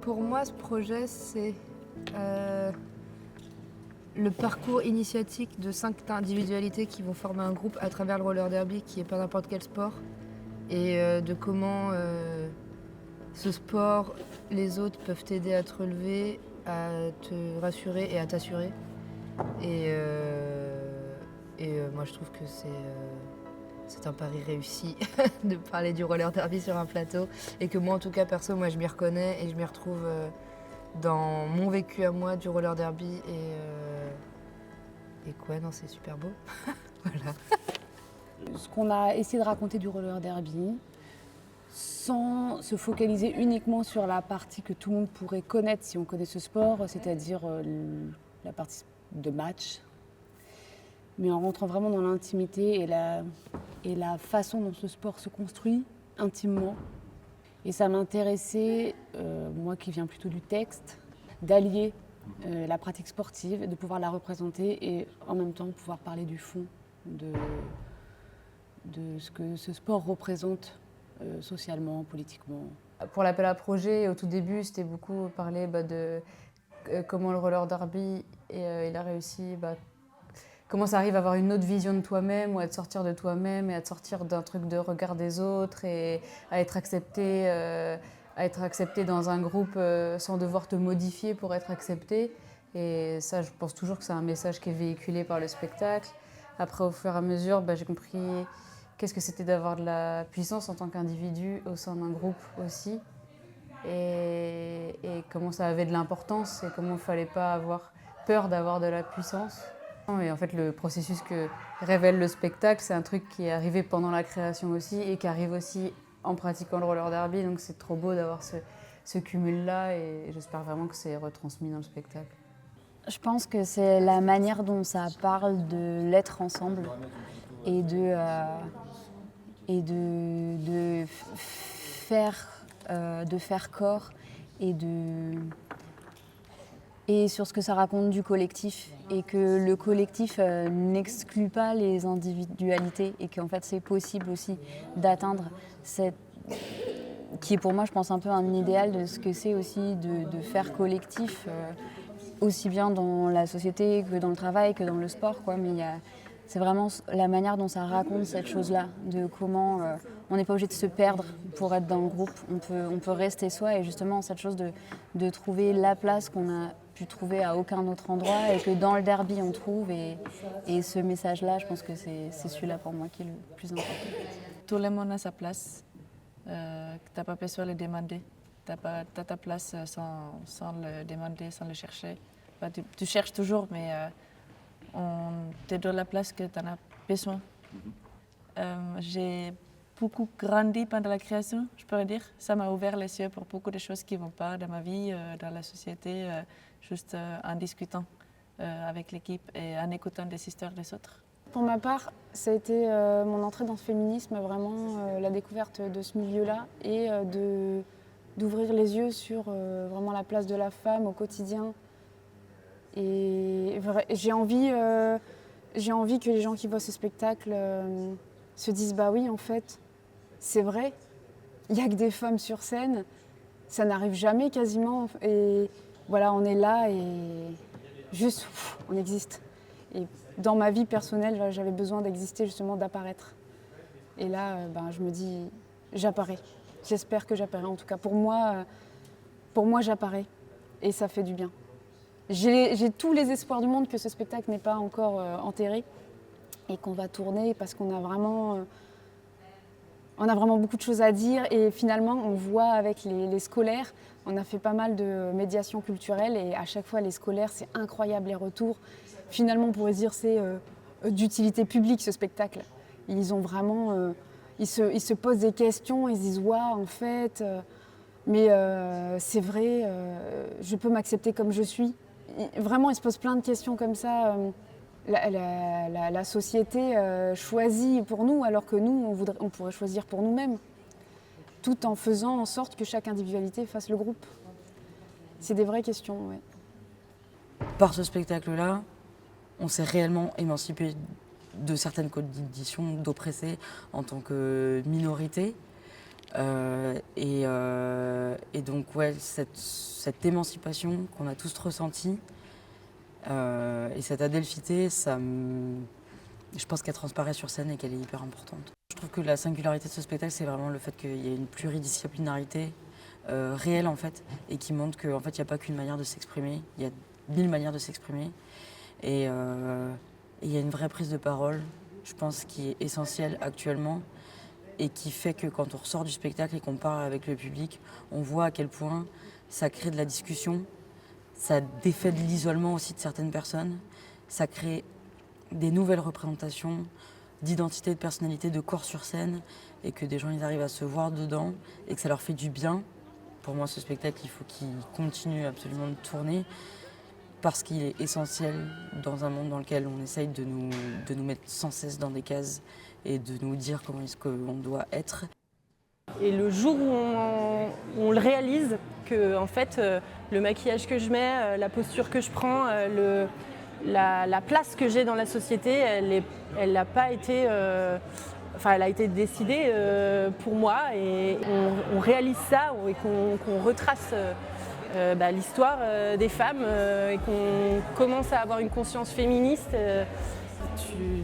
Pour moi, ce projet, c'est le parcours initiatique de 5 individualités qui vont former un groupe à travers le roller derby, qui n'est pas n'importe quel sport, et de comment ce sport, les autres peuvent t'aider à te relever, à te rassurer et à t'assurer. Moi, je trouve que c'est un pari réussi de parler du roller derby sur un plateau, et que moi, en tout cas, perso, moi, je m'y reconnais et je m'y retrouve dans mon vécu à moi du roller derby, et quoi, non, c'est super beau. Voilà. Ce qu'on a essayé de raconter du roller derby, sans se focaliser uniquement sur la partie que tout le monde pourrait connaître si on connaît ce sport, c'est-à-dire la partie de match, mais en rentrant vraiment dans l'intimité et la façon dont ce sport se construit intimement. Et ça m'intéressait, moi qui viens plutôt du texte, d'allier la pratique sportive, de pouvoir la représenter et en même temps pouvoir parler du fond de ce que ce sport représente socialement, politiquement. Pour l'appel à projet, au tout début, c'était beaucoup parler de comment le roller derby il a réussi, comment ça arrive à avoir une autre vision de toi-même ou à te sortir de toi-même et à te sortir d'un truc de regard des autres et à être accepté dans un groupe sans devoir te modifier pour être accepté. Et ça, je pense toujours que c'est un message qui est véhiculé par le spectacle. Après, au fur et à mesure, j'ai compris qu'est-ce que c'était d'avoir de la puissance en tant qu'individu au sein d'un groupe aussi. Et comment ça avait de l'importance et comment il ne fallait pas avoir peur d'avoir de la puissance. Et en fait, le processus que révèle le spectacle, c'est un truc qui est arrivé pendant la création aussi et qui arrive aussi en pratiquant le roller derby. Donc c'est trop beau d'avoir ce cumul-là et j'espère vraiment que c'est retransmis dans le spectacle. Je pense que c'est la manière dont ça parle de l'être ensemble et de faire corps et sur ce que ça raconte du collectif et que le collectif n'exclut pas les individualités et qu'en fait c'est possible aussi d'atteindre cette qui est pour moi je pense un peu un idéal de ce que c'est aussi de faire collectif aussi bien dans la société que dans le travail que dans le sport quoi, mais c'est vraiment la manière dont ça raconte cette chose-là, de comment on n'est pas obligé de se perdre pour être dans le groupe, on peut rester soi et justement cette chose de trouver la place qu'on a pu trouver à aucun autre endroit et que dans le derby on trouve et ce message-là, je pense que c'est celui-là pour moi qui est le plus important. Tout le monde a sa place, tu n'as pas besoin de le demander, tu as ta place sans le demander, sans le chercher. Tu cherches toujours, mais on te donne la place que tu en as besoin. J'ai beaucoup grandi pendant la création, je pourrais dire. Ça m'a ouvert les yeux pour beaucoup de choses qui ne vont pas dans ma vie, dans la société, juste en discutant avec l'équipe et en écoutant des histoires des autres. Pour ma part, ça a été mon entrée dans ce féminisme, vraiment la découverte de ce milieu-là et d'ouvrir les yeux sur vraiment la place de la femme au quotidien. Et j'ai envie que les gens qui voient ce spectacle se disent bah oui en fait c'est vrai, il n'y a que des femmes sur scène, ça n'arrive jamais quasiment et voilà on est là et juste on existe. Et dans ma vie personnelle j'avais besoin d'exister justement, d'apparaître. Et là je me dis j'apparais, j'espère que j'apparais en tout cas pour moi j'apparais et ça fait du bien. J'ai tous les espoirs du monde que ce spectacle n'est pas encore enterré et qu'on va tourner parce qu'on a vraiment beaucoup de choses à dire et finalement on voit avec les scolaires, on a fait pas mal de médiation culturelle et à chaque fois les scolaires c'est incroyable les retours. Finalement on pourrait dire c'est d'utilité publique ce spectacle. Ils ont vraiment, ils se posent des questions, ils se disent waouh en fait, mais c'est vrai, je peux m'accepter comme je suis. Vraiment, ils se posent plein de questions comme ça. La société choisit pour nous, alors que nous, on pourrait choisir pour nous-mêmes, tout en faisant en sorte que chaque individualité fasse le groupe. C'est des vraies questions, ouais. Par ce spectacle-là, on s'est réellement émancipé de certaines conditions d'oppressés en tant que minorité. Et donc, ouais, cette émancipation qu'on a tous ressentie et cette adelphité, je pense qu'elle transparaît sur scène et qu'elle est hyper importante. Je trouve que la singularité de ce spectacle, c'est vraiment le fait qu'il y ait une pluridisciplinarité réelle en fait, et qui montre qu'en fait, il n'y a pas qu'une manière de s'exprimer, il y a 1000 manières de s'exprimer. Et il y a une vraie prise de parole, je pense, qui est essentielle actuellement et qui fait que quand on ressort du spectacle et qu'on parle avec le public, on voit à quel point ça crée de la discussion, ça défait de l'isolement aussi de certaines personnes, ça crée des nouvelles représentations d'identité, de personnalité, de corps sur scène, et que des gens ils arrivent à se voir dedans et que ça leur fait du bien. Pour moi, ce spectacle, il faut qu'il continue absolument de tourner parce qu'il est essentiel dans un monde dans lequel on essaye de nous mettre sans cesse dans des cases et de nous dire comment est-ce qu'on doit être. Et le jour où on le réalise, que en fait, le maquillage que je mets, la posture que je prends, la place que j'ai dans la société, elle n'a pas été... elle a été décidée pour moi et on réalise ça et qu'on retrace l'histoire des femmes et qu'on commence à avoir une conscience féministe.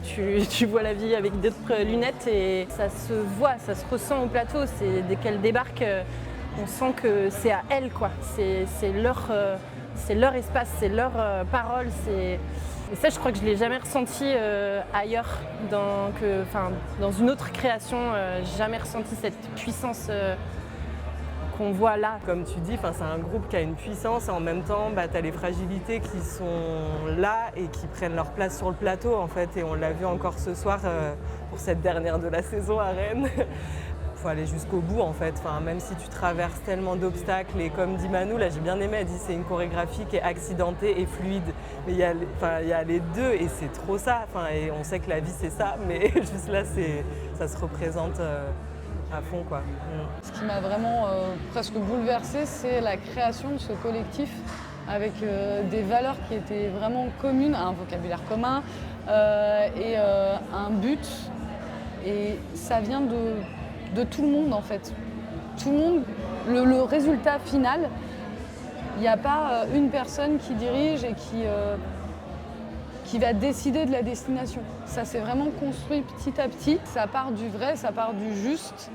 Tu vois la vie avec d'autres lunettes et ça se voit, ça se ressent au plateau. Dès qu'elles débarquent, on sent que c'est à elles, quoi. C'est leur espace, c'est leur parole. Et ça, je crois que je ne l'ai jamais ressenti ailleurs, dans une autre création. J'ai jamais ressenti cette puissance qu'on voit là. Comme tu dis, c'est un groupe qui a une puissance et en même temps, tu as les fragilités qui sont là et qui prennent leur place sur le plateau en fait. Et on l'a vu encore ce soir pour cette dernière de la saison à Rennes. Faut aller jusqu'au bout en fait, même si tu traverses tellement d'obstacles et comme dit Manou, là j'ai bien aimé, elle dit c'est une chorégraphie qui est accidentée et fluide, mais il y a les deux et c'est trop ça, et on sait que la vie c'est ça, mais juste là ça se représente à fond quoi. Ce qui m'a vraiment presque bouleversée, c'est la création de ce collectif avec des valeurs qui étaient vraiment communes, un vocabulaire commun et un but, et ça vient de tout le monde en fait. Tout le monde, le résultat final, il n'y a pas une personne qui dirige et qui va décider de la destination. Ça s'est vraiment construit petit à petit. Ça part du vrai, ça part du juste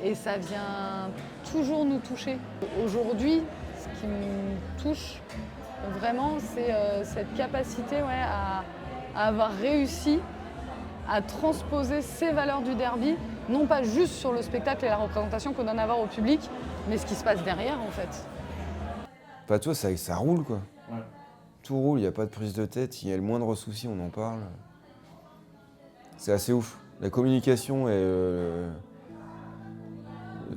et ça vient toujours nous toucher. Aujourd'hui, ce qui me touche vraiment, c'est cette capacité à avoir réussi à transposer ces valeurs du derby, non pas juste sur le spectacle et la représentation qu'on donne à voir au public, mais ce qui se passe derrière en fait. Toi, ça roule quoi. Ouais. Tout roule, il n'y a pas de prise de tête, il y a le moindre souci, on en parle. C'est assez ouf. La communication et le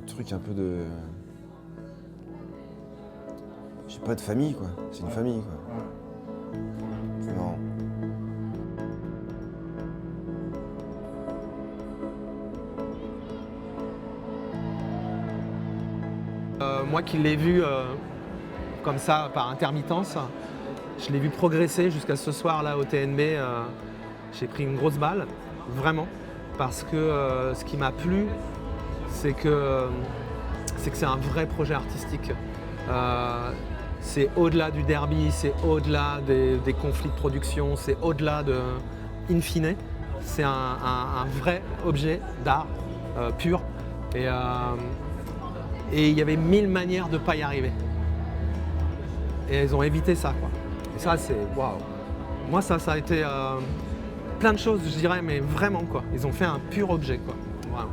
truc un peu de... J'ai pas de famille quoi, c'est une famille quoi. C'est marrant. Moi qui l'ai vu comme ça, par intermittence, je l'ai vu progresser jusqu'à ce soir là au TNB. J'ai pris une grosse balle, vraiment, parce que ce qui m'a plu, c'est que c'est un vrai projet artistique. C'est au-delà du derby, c'est au-delà des conflits de production, c'est au-delà de in fine. C'est un vrai objet d'art pur. Et il y avait 1000 manières de ne pas y arriver. Et elles ont évité ça, quoi. Et ça, c'est waouh. Moi, ça a été plein de choses, je dirais, mais vraiment, quoi. Ils ont fait un pur objet, quoi. Voilà.